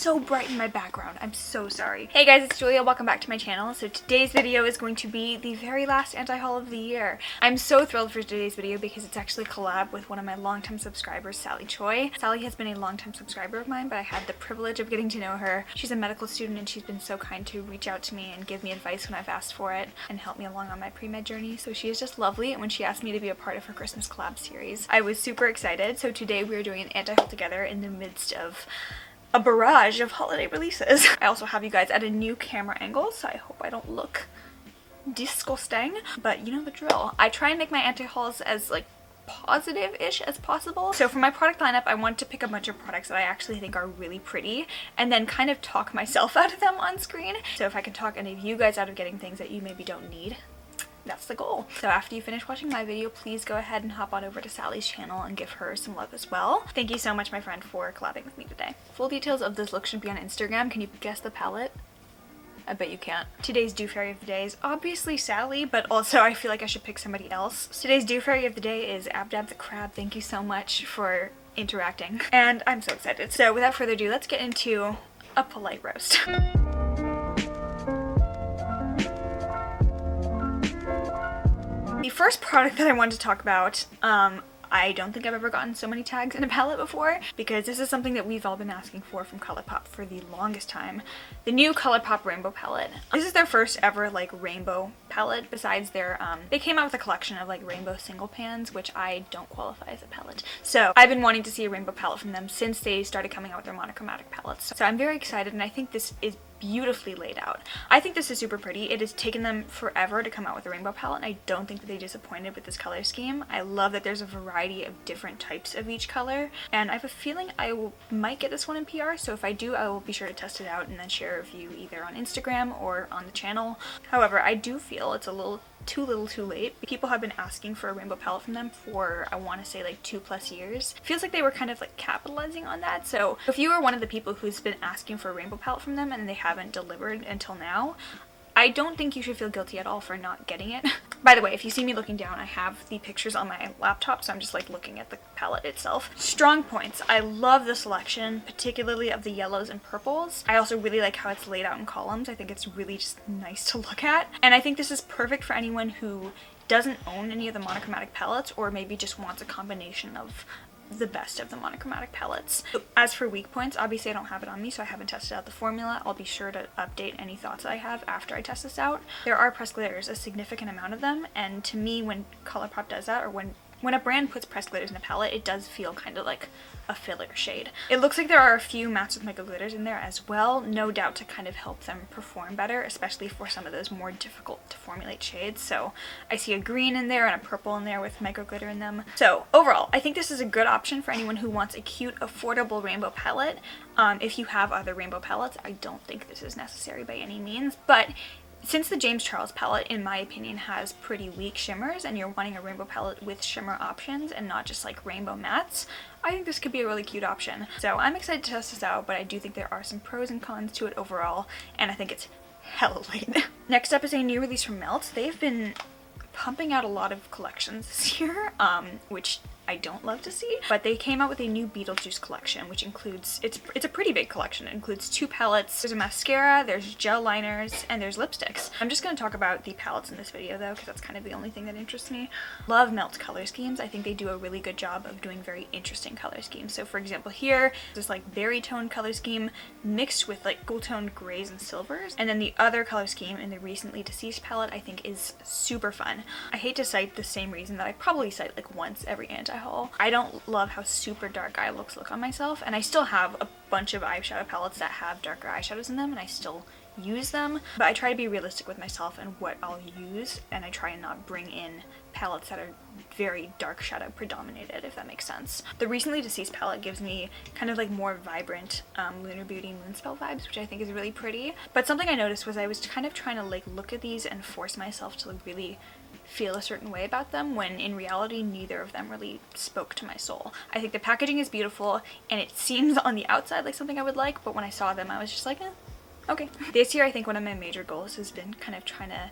so bright in my background. I'm so sorry. Hey guys, it's Julia. Welcome back to my channel. So today's video is going to be the very last anti-haul of the year. I'm so thrilled for today's video because it's actually a collab with one of my longtime subscribers, Sally Choi. Sally has been a longtime subscriber of mine, but I had the privilege of getting to know her. She's a medical student and she's been so kind to reach out to me and give me advice when I've asked for it and help me along on my pre-med journey. So she is just lovely, and when she asked me to be a part of her Christmas collab series, I was super excited. So today we're doing an anti-haul together in the midst of a barrage of holiday releases. I also have you guys at a new camera angle, so I hope I don't look disgusting, but you know the drill. I try and make my anti-hauls as like positive-ish as possible. So for my product lineup, I want to pick a bunch of products that I actually think are really pretty and then kind of talk myself out of them on screen. So if I can talk any of you guys out of getting things that you maybe don't need, that's the goal. So after you finish watching my video, please go ahead and hop on over to Sally's channel and give her some love as well. Thank you so much, my friend, for collabing with me today. Full details of this look should be on Instagram. Can you guess the palette? I bet you can't. Today's do fairy of the day is obviously Sally, but also I feel like I should pick somebody else. Today's do fairy of the day is Abdab the Crab. Thank you so much for interacting. And I'm so excited. So without further ado, let's get into a polite roast. The first product that I wanted to talk about, I don't think I've ever gotten so many tags in a palette before, because this is something that we've all been asking for from ColourPop for the longest time. The new ColourPop Rainbow palette. This is their first ever like rainbow palette besides their, they came out with a collection of like rainbow single pans, which I don't qualify as a palette. So I've been wanting to see a rainbow palette from them since they started coming out with their monochromatic palettes. So I'm very excited, and I think this is beautifully laid out. I think this is super pretty. It has taken them forever to come out with a rainbow palette, and I don't think that they disappointed with this color scheme. I love that there's a variety of different types of each color, and I have a feeling I might get this one in PR, so if I do, I will be sure to test it out and then share a review either on Instagram or on the channel. However, I do feel it's a little too late. People have been asking for a rainbow palette from them for, I want to say, like 2+ years. Feels like they were kind of like capitalizing on that. So if you are one of the people who's been asking for a rainbow palette from them and they haven't delivered until now, I don't think you should feel guilty at all for not getting it. By the way, if you see me looking down, I have the pictures on my laptop, so I'm just like looking at the palette itself. Strong points. I love the selection, particularly of the yellows and purples. I also really like how it's laid out in columns. I think it's really just nice to look at. And I think this is perfect for anyone who doesn't own any of the monochromatic palettes, or maybe just wants a combination of the best of the monochromatic palettes. As for weak points, obviously I don't have it on me, so I haven't tested out the formula. I'll be sure to update any thoughts I have after I test this out. There are pressed glitters, a significant amount of them, and to me, when ColourPop does that, or when a brand puts pressed glitters in a palette, it does feel kind of like a filler shade. It looks like there are a few mattes with micro glitters in there as well, no doubt to kind of help them perform better, especially for some of those more difficult to formulate shades. So I see a green in there and a purple in there with micro glitter in them. So overall, I think this is a good option for anyone who wants a cute, affordable rainbow palette. If you have other rainbow palettes, I don't think this is necessary by any means, but since the James Charles palette, in my opinion, has pretty weak shimmers, and you're wanting a rainbow palette with shimmer options and not just like rainbow mattes, I think this could be a really cute option. So I'm excited to test this out, but I do think there are some pros and cons to it overall, and I think it's hella late. Next up is a new release from Melt. They've been pumping out a lot of collections this year, which I don't love to see, but they came out with a new Beetlejuice collection, which includes, it's a pretty big collection. It includes 2 palettes. There's a mascara, there's gel liners, and there's lipsticks. I'm just going to talk about the palettes in this video though, because that's kind of the only thing that interests me. Love Melt's color schemes. I think they do a really good job of doing very interesting color schemes. So for example here, this like berry toned color scheme mixed with like cool toned grays and silvers, and then the other color scheme in the recently deceased palette I think is super fun. I hate to cite the same reason that I probably cite like once every anti-haul. I don't love how super dark eye looks look on myself, and I still have a bunch of eyeshadow palettes that have darker eyeshadows in them, and I still use them, but I try to be realistic with myself and what I'll use, and I try and not bring in palettes that are very dark shadow predominated, if that makes sense. The recently deceased palette gives me kind of like more vibrant Lunar Beauty Moonspell vibes, which I think is really pretty. But something I noticed was I was kind of trying to like look at these and force myself to like really feel a certain way about them, when in reality neither of them really spoke to my soul. I think the packaging is beautiful and it seems on the outside like something I would like, but when I saw them I was just like, okay. This year I think one of my major goals has been kind of trying to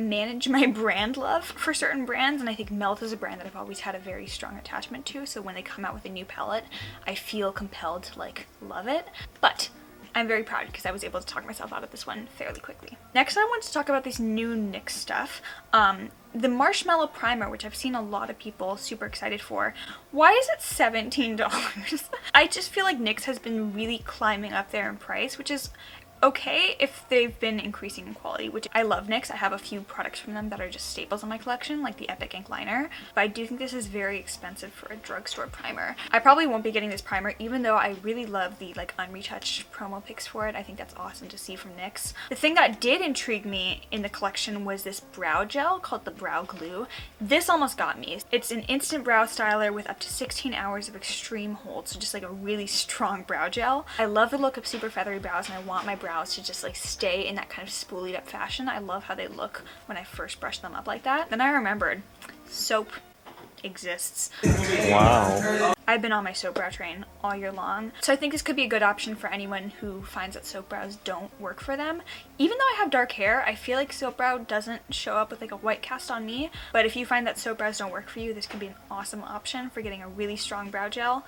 manage my brand love for certain brands, and I think Melt is a brand that I've always had a very strong attachment to, so when they come out with a new palette, I feel compelled to like love it. But I'm very proud because I was able to talk myself out of this one fairly quickly. Next, I want to talk about this new NYX stuff. The Marshmallow Primer, which I've seen a lot of people super excited for. Why is it $17? I just feel like NYX has been really climbing up there in price, which is okay if they've been increasing in quality, which I love NYX. I have a few products from them that are just staples in my collection, like the Epic Ink Liner, but I do think this is very expensive for a drugstore primer. I probably won't be getting this primer, even though I really love the like unretouched promo pics for it. I think that's awesome to see from NYX. The thing that did intrigue me in the collection was this brow gel called the Brow Glue. This almost got me. It's an instant brow styler with up to 16 hours of extreme hold, so just like a really strong brow gel. I love the look of super feathery brows, and I want my brows to just like stay in that kind of spoolied up fashion. I love how they look when I first brush them up like that. Then I remembered soap exists. Wow. I've been on my soap brow train all year long, so I think this could be a good option for anyone who finds that soap brows don't work for them. Even though I have dark hair, I feel like soap brow doesn't show up with like a white cast on me, but if you find that soap brows don't work for you, this could be an awesome option for getting a really strong brow gel,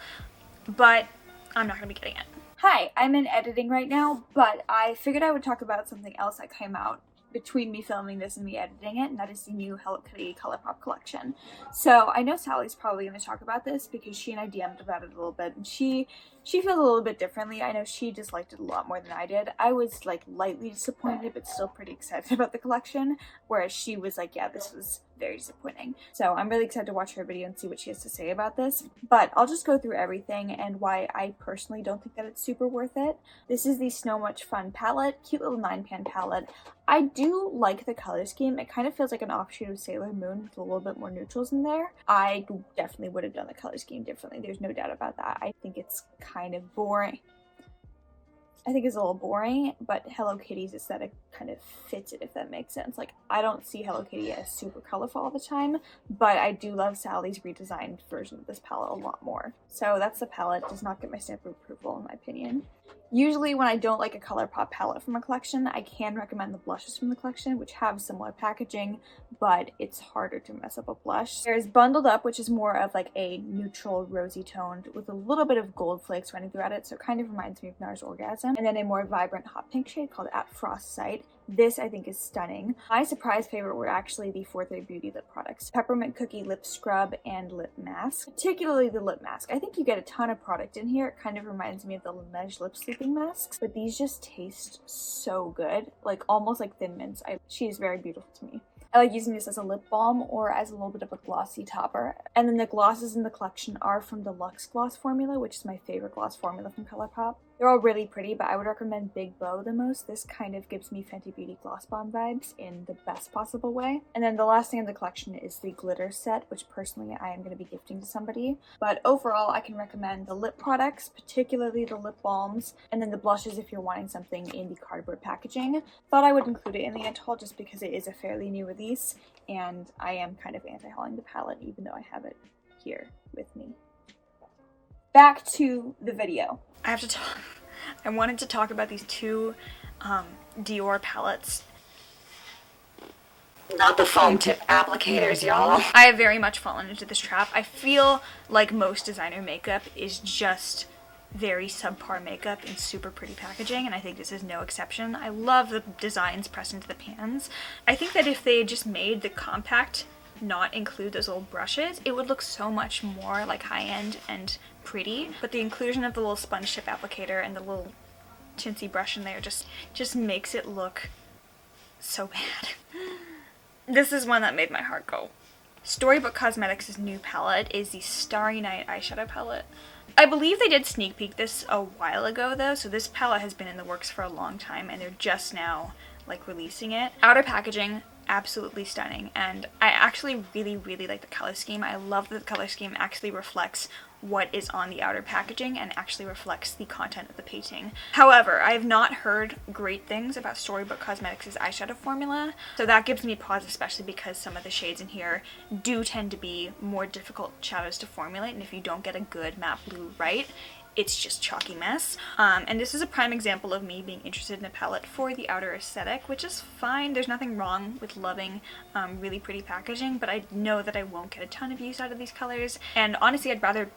but I'm not gonna be getting it. Hi, I'm in editing right now, but I figured I would talk about something else that came out between me filming this and me editing it, and that is the new Hello Kitty ColourPop collection. So I know Sally's probably going to talk about this because she and I DM'd about it a little bit, and she feels a little bit differently. I know she disliked it a lot more than I did. I was like lightly disappointed, but still pretty excited about the collection, whereas she was like, yeah, this was very disappointing. So I'm really excited to watch her video and see what she has to say about this. But I'll just go through everything and why I personally don't think that it's super worth it. This is the Snow Much Fun palette, cute little 9-pan palette. I do like the color scheme. It kind of feels like an offshoot of Sailor Moon with a little bit more neutrals in there. I definitely would have done the color scheme differently. There's no doubt about that. I think it's kind of boring. I think it's a little boring, but Hello Kitty's aesthetic kind of fits it, if that makes sense. Like, I don't see Hello Kitty as super colorful all the time, but I do love Sally's redesigned version of this palette a lot more. So that's the palette. Does not get my stamp of approval, in my opinion. Usually when I don't like a ColourPop palette from a collection, I can recommend the blushes from the collection, which have similar packaging, but it's harder to mess up a blush. There's Bundled Up, which is more of like a neutral rosy toned with a little bit of gold flakes running throughout it, so it kind of reminds me of NARS Orgasm. And then a more vibrant hot pink shade called At Frost Sight. This I think is stunning. My surprise favorite were actually the 430 Beauty lip products. Peppermint Cookie Lip Scrub and Lip Mask. Particularly the lip mask. I think you get a ton of product in here. It kind of reminds me of the Laneige lip sleeping masks, but these just taste so good. Like almost like Thin Mints. She is very beautiful to me. I like using this as a lip balm or as a little bit of a glossy topper. And then the glosses in the collection are from the Luxe Gloss formula, which is my favorite gloss formula from ColourPop. They're all really pretty, but I would recommend Big Bow the most. This kind of gives me Fenty Beauty Gloss Bomb vibes in the best possible way. And then the last thing in the collection is the glitter set, which personally I am going to be gifting to somebody. But overall, I can recommend the lip products, particularly the lip balms, and then the blushes if you're wanting something in the cardboard packaging. Thought I would include it in the haul just because it is a fairly new release, and I am kind of anti-hauling the palette even though I have it here with me. Back to the video. I wanted to talk about these two Dior palettes. Not the foam tip applicators, y'all. I have very much fallen into this trap. I feel like most designer makeup is just very subpar makeup in super pretty packaging, and I think this is no exception. I love the designs pressed into the pans. I think that if they had just made the compact not include those little brushes, it would look so much more like high-end and pretty, but the inclusion of the little sponge tip applicator and the little chintzy brush in there just makes it look so bad. This is one that made my heart go. Storybook Cosmetics' new palette is the Starry Night eyeshadow palette. I believe they did sneak peek this a while ago though, so this palette has been in the works for a long time and they're just now like releasing it. Outer packaging, absolutely stunning, and I actually really like the color scheme. I love that the color scheme actually reflects what is on the outer packaging and actually reflects the content of the painting. However, I have not heard great things about Storybook Cosmetics' eyeshadow formula, so that gives me pause, especially because some of the shades in here do tend to be more difficult shadows to formulate, and if you don't get a good matte blue right, it's just chalky mess. And this is a prime example of me being interested in a palette for the outer aesthetic, which is fine. There's nothing wrong with loving really pretty packaging, but I know that I won't get a ton of use out of these colors. And honestly, I'd rather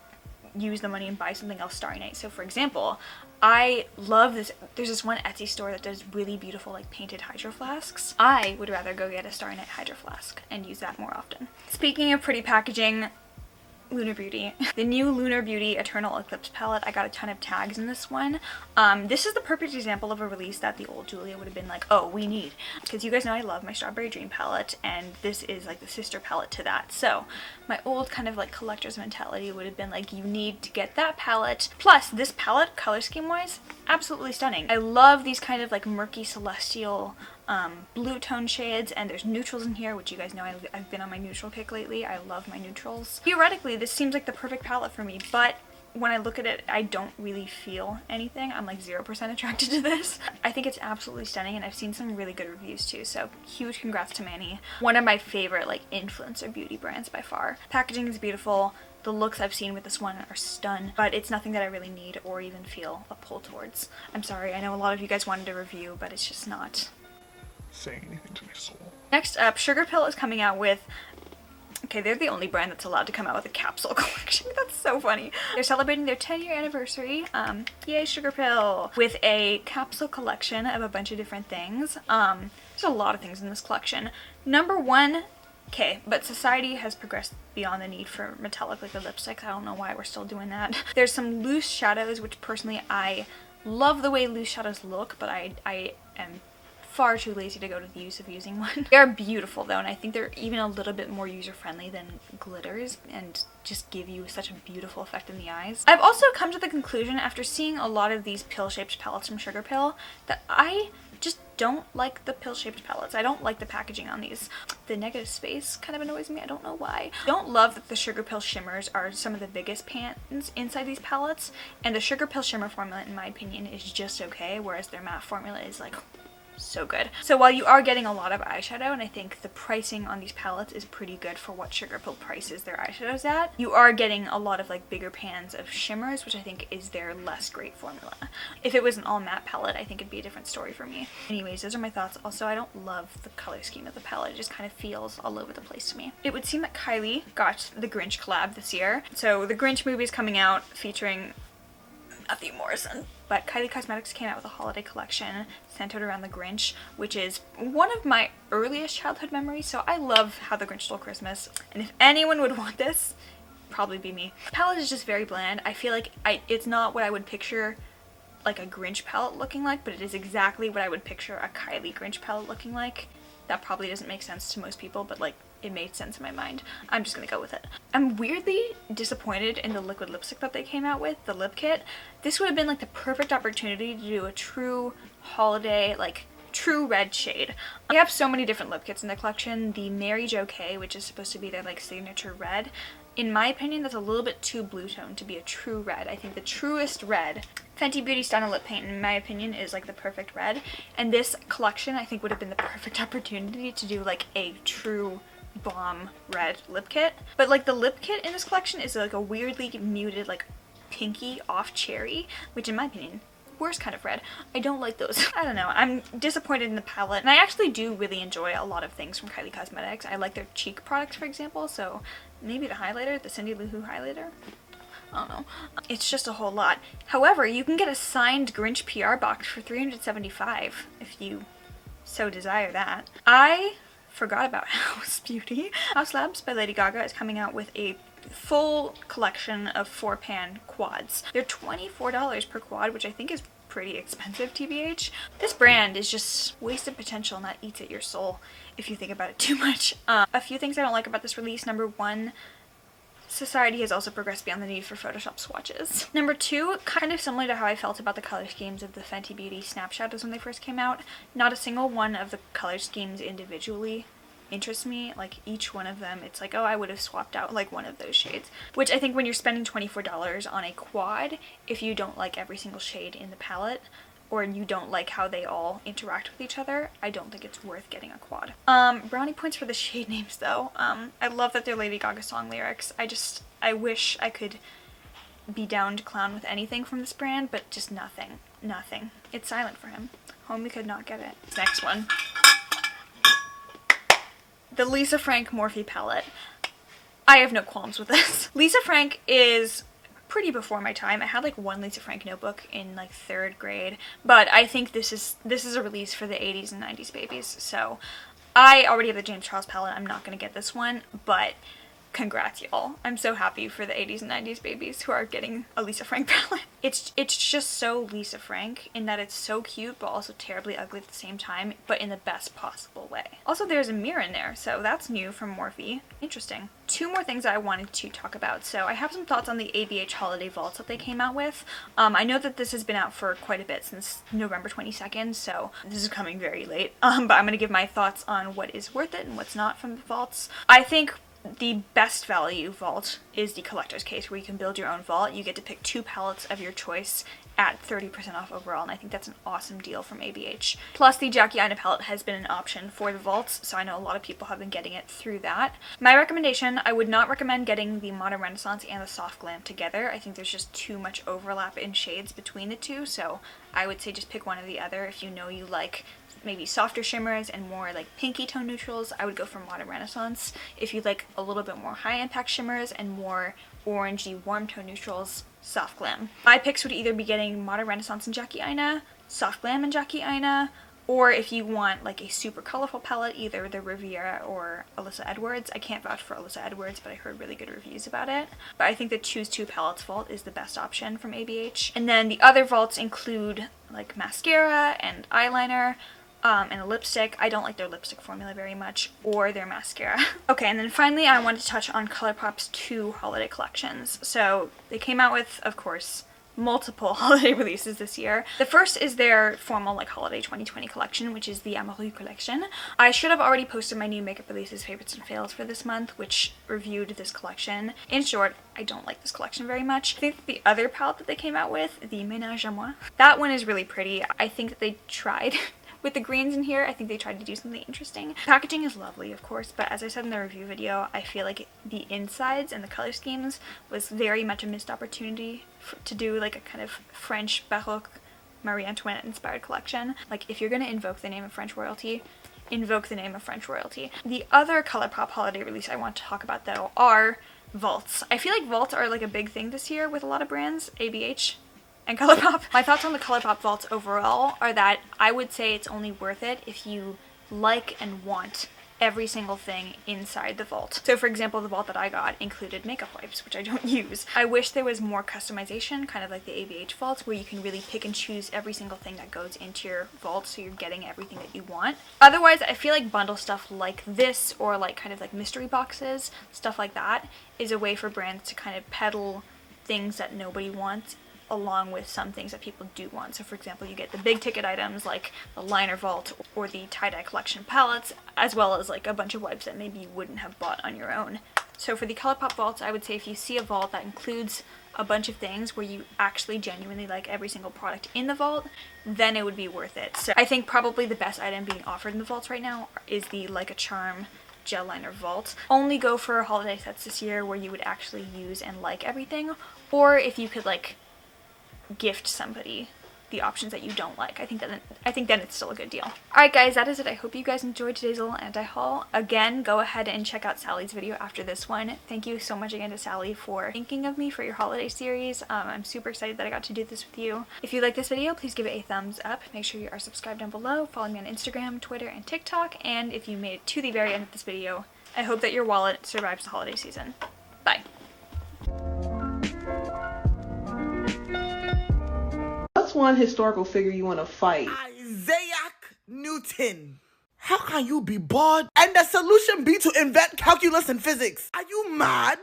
use the money and buy something else Starry Night. So for example, I love this. There's this one Etsy store that does really beautiful like painted hydro flasks. I would rather go get a Starry Night hydro flask and use that more often. Speaking of pretty packaging, Lunar Beauty. The new Lunar Beauty Eternal Eclipse palette, I got a ton of tags in this one. This is the perfect example of a release that the old Julia would have been like, oh, we need. Because you guys know I love my Strawberry Dream palette, and this is like the sister palette to that. So my old kind of like collector's mentality would have been like, you need to get that palette. Plus, this palette, color scheme wise, absolutely stunning. I love these kind of like murky celestial blue tone shades, and there's neutrals in here, which you guys know I've been on my neutral kick lately. I love my neutrals. Theoretically, this seems like the perfect palette for me, but when I look at it, I don't really feel anything. I'm like 0% attracted to this. I think it's absolutely stunning, and I've seen some really good reviews too, so huge congrats to Manny. One of my favorite like influencer beauty brands by far. Packaging is beautiful. The looks I've seen with this one are stun, but it's nothing that I really need or even feel a pull towards. I'm sorry, I know a lot of you guys wanted a review, but it's just not saying anything to my soul. Next up, Sugarpill is coming out with, okay, they're the only brand that's allowed to come out with a capsule collection. That's so funny. They're celebrating their 10-year anniversary. Yay, Sugarpill! With a capsule collection of a bunch of different things. There's a lot of things in this collection. Number one, okay, but society has progressed beyond the need for metallic liquid lipsticks. I don't know why we're still doing that. There's some loose shadows, which personally I love the way loose shadows look, but I am far too lazy to go to the use of using one. They are beautiful though, and I think they're even a little bit more user-friendly than glitters and just give you such a beautiful effect in the eyes. I've also come to the conclusion after seeing a lot of these pill-shaped palettes from Sugarpill that I just don't like the pill-shaped palettes. I don't like the packaging on these. The negative space kind of annoys me. I don't know why. I don't love that the Sugarpill shimmers are some of the biggest pans inside these palettes, and the Sugarpill shimmer formula, in my opinion, is just okay, whereas their matte formula is like so good. So while you are getting a lot of eyeshadow, and I think the pricing on these palettes is pretty good for what Sugarpill prices their eyeshadows at, you are getting a lot of like bigger pans of shimmers, which I think is their less great formula. If it was an all matte palette, I think it'd be a different story for me. Anyways, those are my thoughts. Also, I don't love the color scheme of the palette. It just kind of feels all over the place to me. It would seem that Kylie got the Grinch collab this year. So the Grinch movie is coming out featuring Matthew Morrison. But Kylie Cosmetics came out with a holiday collection centered around the Grinch, which is one of my earliest childhood memories, so I love How the Grinch Stole Christmas. And if anyone would want this, probably be me. The palette is just very bland. I feel like it's not what I would picture like a Grinch palette looking like, but it is exactly what I would picture a Kylie Grinch palette looking like. That probably doesn't make sense to most people, but like it made sense in my mind. I'm just gonna go with it. I'm weirdly disappointed in the liquid lipstick that they came out with, the lip kit. This would have been like the perfect opportunity to do a true holiday, like true red shade. They have so many different lip kits in the collection. The Mary Jo K, which is supposed to be their like signature red, in my opinion, that's a little bit too blue tone to be a true red. I think the truest red, Fenty Beauty Stunner Lip Paint, in my opinion, is like the perfect red. And this collection, I think, would have been the perfect opportunity to do like a true bomb red lip kit. But like the lip kit in this collection is like a weirdly muted like pinky off cherry, which in my opinion, worst kind of red. I don't like those. I don't know. I'm disappointed in the palette, and I actually do really enjoy a lot of things from Kylie Cosmetics. I like their cheek products, for example, so maybe the highlighter, the Cindy Lou Who highlighter. I don't know. It's just a whole lot. However, you can get a signed Grinch PR box for $375 if you so desire that. I forgot about House Beauty. House Labs by Lady Gaga is coming out with a full collection of 4-pan quads. They're $24 per quad, which I think is pretty expensive, TBH. This brand is just wasted potential, and that eats at your soul if you think about it too much. A few things I don't like about this release. Number one, society has also progressed beyond the need for Photoshop swatches. Number two, kind of similar to how I felt about the color schemes of the Fenty Beauty Snap Shadows when they first came out, not a single one of the color schemes individually interests me. Like each one of them, it's like, oh, I would have swapped out like one of those shades, which I think when you're spending $24 on a quad, if you don't like every single shade in the palette, or you don't like how they all interact with each other, I don't think it's worth getting a quad. Brownie points for the shade names though. I love that they're Lady Gaga song lyrics. I wish I could be down to clown with anything from this brand, but just nothing. Nothing. It's silent for him. Homie could not get it. Next one. The Lisa Frank Morphe palette. I have no qualms with this. Lisa Frank is pretty before my time. I had like one Lisa Frank notebook in like 3rd grade, but I think this is a release for the 80s and 90s babies. So I already have the James Charles palette. I'm not gonna get this one, but congrats, y'all. I'm so happy for the 80s and 90s babies who are getting a Lisa Frank palette. It's just so Lisa Frank in that it's so cute but also terribly ugly at the same time, but in the best possible way. Also, there's a mirror in there, so that's new from Morphe. Interesting. 2 more things I wanted to talk about. So I have some thoughts on the ABH holiday vaults that they came out with. I know that this has been out for quite a bit since November 22nd, so this is coming very late. But I'm going to give my thoughts on what is worth it and what's not from the vaults. I think the best value vault is the collector's case, where you can build your own vault. You get to pick 2 palettes of your choice at 30% off overall, and I think that's an awesome deal from ABH. Plus, the Jackie Aina palette has been an option for the vaults, so I know a lot of people have been getting it through that. My recommendation, I would not recommend getting the Modern Renaissance and the Soft Glam together. I think there's just too much overlap in shades between the two, so I would say just pick one or the other. If you know you like maybe softer shimmers and more like pinky tone neutrals, I would go for Modern Renaissance. If you like a little bit more high impact shimmers and more orangey warm tone neutrals, Soft Glam. My picks would either be getting Modern Renaissance and Jackie Aina, Soft Glam and Jackie Aina, or if you want like a super colorful palette, either the Riviera or Alyssa Edwards. I can't vouch for Alyssa Edwards, but I heard really good reviews about it. But I think the Choose 2 Palettes vault is the best option from ABH. And then the other vaults include like mascara and eyeliner, and a lipstick. I don't like their lipstick formula very much, or their mascara. Okay, and then finally I wanted to touch on ColourPop's 2 holiday collections. So they came out with, of course, multiple holiday releases this year. The first is their formal like holiday 2020 collection, which is the Amoureux collection. I should have already posted my new makeup releases, favorites and fails for this month, which reviewed this collection. In short, I don't like this collection very much. I think the other palette that they came out with, the Ménage à Moi, that one is really pretty. I think that they tried with the greens in here. I think they tried to do something interesting. Packaging is lovely, of course, but as I said in the review video, I feel like the insides and the color schemes was very much a missed opportunity to do like a kind of French Baroque Marie Antoinette inspired collection. Like, if you're gonna invoke the name of French royalty, invoke the name of French royalty. The other ColourPop holiday release I want to talk about though are vaults. I feel like vaults are like a big thing this year with a lot of brands, ABH and ColourPop. My thoughts on the ColourPop vaults overall are that I would say it's only worth it if you like and want every single thing inside the vault. So for example, the vault that I got included makeup wipes, which I don't use. I wish there was more customization, kind of like the ABH vaults, where you can really pick and choose every single thing that goes into your vault, so you're getting everything that you want. Otherwise, I feel like bundle stuff like this, or like kind of like mystery boxes, stuff like that, is a way for brands to kind of peddle things that nobody wants along with some things that people do want. So for example, you get the big ticket items like the liner vault or the tie-dye collection palettes, as well as like a bunch of wipes that maybe you wouldn't have bought on your own. So for the ColourPop vaults, I would say if you see a vault that includes a bunch of things where you actually genuinely like every single product in the vault, then it would be worth it. So I think probably the best item being offered in the vaults right now is the Like a Charm gel liner vault. Only go for holiday sets this year where you would actually use and like everything, or if you could like gift somebody the options that you don't like. I think then it's still a good deal. Alright guys, that is it. I hope you guys enjoyed today's little anti-haul. Again, go ahead and check out Sally's video after this one. Thank you so much again to Sally for thinking of me for your holiday series. I'm super excited that I got to do this with you. If you like this video, please give it a thumbs up. Make sure you are subscribed down below. Follow me on Instagram, Twitter, and TikTok. And if you made it to the very end of this video, I hope that your wallet survives the holiday season. Bye. What's one historical figure you want to fight? Isaac Newton. How can you be bored and the solution be to invent calculus and physics? Are you mad?